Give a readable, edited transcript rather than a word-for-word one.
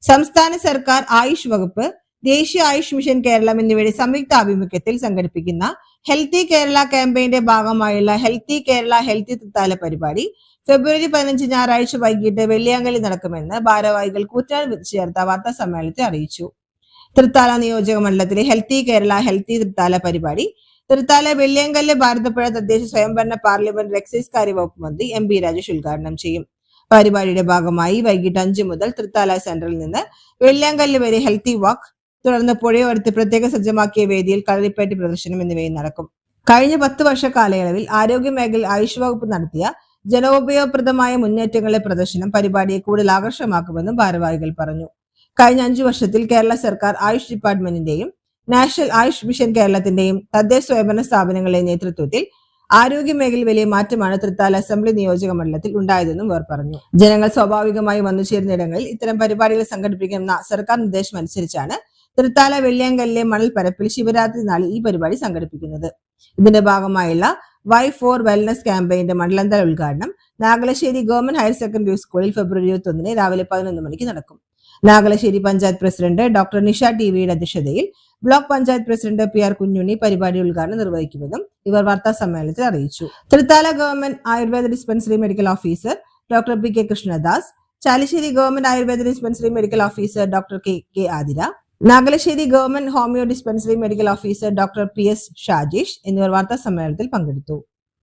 സംസ്ഥാന സർക്കാർ ആയുഷ് വകുപ്പ്, ദേശീയ ആയുഷ് മിഷൻ കേരളം എന്നിവയുടെ സംയുക്ത ആഭിമുഖ്യത്തിൽ സംഘടിപ്പിക്കുന്ന ഹെൽത്തി കേരള ക്യാമ്പയിന്റെ ഭാഗമായുള്ള ഹെൽത്തി കേരള ഹെൽത്തി തൃത്താല പരിപാടി ഫെബ്രുവരി 15 ഞായറാഴ്ച വൈകിട്ട് വെള്ളിയാങ്കലിൽ നടക്കുമെന്ന് ഭാരവാഹികൾ കൂറ്റാൻ ചേർത്ത വാർത്താ സമ്മേളനത്തിൽ അറിയിച്ചു. തൃത്താല നിയോജക മണ്ഡലത്തിലെ ഹെൽത്തി കേരള ഹെൽത്തി തൃത്താല പരിപാടി തൃത്താല വെള്ളിയാങ്കല്ല് ഭാരതപ്പുഴ തദ്ദേശ സ്വയംഭരണ പാർലമെന്റ് എക്സൈസ് കാര്യ വകുപ്പ് മന്ത്രി MP രാജേഷ് ഉദ്ഘാടനം ചെയ്യും. പരിപാടിയുടെ ഭാഗമായി വൈകിട്ട് 5 മുതൽ തൃത്താല സെന്ററിൽ നിന്ന് വെള്ളിയാങ്കല്ല് വരെ ഹെൽത്തി വാക്ക്, തുടർന്ന് പുഴയോരത്ത് പ്രത്യേക സജ്ജമാക്കിയ വേദിയിൽ കളരിപ്പയറ്റ് പ്രദർശനം എന്നിവയും നടക്കും. കഴിഞ്ഞ 10 വർഷ കാലയളവിൽ ആരോഗ്യ മേഖലയിൽ ആയുഷ് വകുപ്പ് നടത്തിയ ജനോപയോഗപ്രദമായ മുന്നേറ്റങ്ങളുടെ പ്രദർശനം പരിപാടിയെ കൂടുതൽ ആകർഷകമാക്കുമെന്നും ഭാരവാഹികൾ പറഞ്ഞു. കഴിഞ്ഞ 5 വർഷത്തിൽ കേരള സർക്കാർ ആയുഷ് ഡിപ്പാർട്ട്മെന്റിന്റെയും നാഷണൽ ആയുഷ് മിഷൻ കേരളത്തിന്റെയും തദ്ദേശ സ്വയംഭരണ സ്ഥാപനങ്ങളുടെ നേതൃത്വത്തിൽ ആരോഗ്യ മേഖലയിൽ വലിയ മാറ്റമാണ് തൃത്താല അസംബ്ലി നിയോജക മണ്ഡലത്തിൽ ഉണ്ടായതെന്നും അവർ പറഞ്ഞു. ജനങ്ങൾ സ്വാഭാവികമായി വന്നു ചേരുന്ന ഇടങ്ങളിൽ ഇത്തരം പരിപാടികൾ സംഘടിപ്പിക്കുന്ന സർക്കാർ നിർദ്ദേശം അനുസരിച്ചാണ് തൃത്താല വെള്ളിയാങ്കല്ലിലെ മണൽ പരപ്പിൽ ശിവരാത്രി നാളിൽ ഈ പരിപാടി സംഘടിപ്പിക്കുന്നത്. ഇതിന്റെ ഭാഗമായുള്ള Y4 വെൽനസ് ക്യാമ്പയിന്റെ മണ്ഡലതല ഉദ്ഘാടനം നാഗലശ്ശേരി ഗവൺമെന്റ് ഹയർ സെക്കൻഡറി സ്കൂളിൽ ഫെബ്രുവരി 21 രാവിലെ 11 മണിക്ക് നടക്കും. നാഗലശ്ശേരി പഞ്ചായത്ത് പ്രസിഡന്റ് ഡോക്ടർ നിഷ ടിവിയുടെ അധ്യക്ഷതയിൽ block panchayat president PR Kunjunni പരിപാടി ഉദ്ഘാടനം നിർവഹിക്കുമെന്നും ഇവർ വാർത്താ സമ്മേളനത്തിൽ അറിയിച്ചു. Thrithala government Ayurveda dispensary medical officer doctor PK Krishnadas, Chalissery government Ayurveda dispensary medical officer doctor KK Athira, Nagalassery government homeo dispensary medical officer doctor PS Shajesh എന്നിവർ വാർത്താ സമ്മേളനത്തിൽ പങ്കെടുത്തു.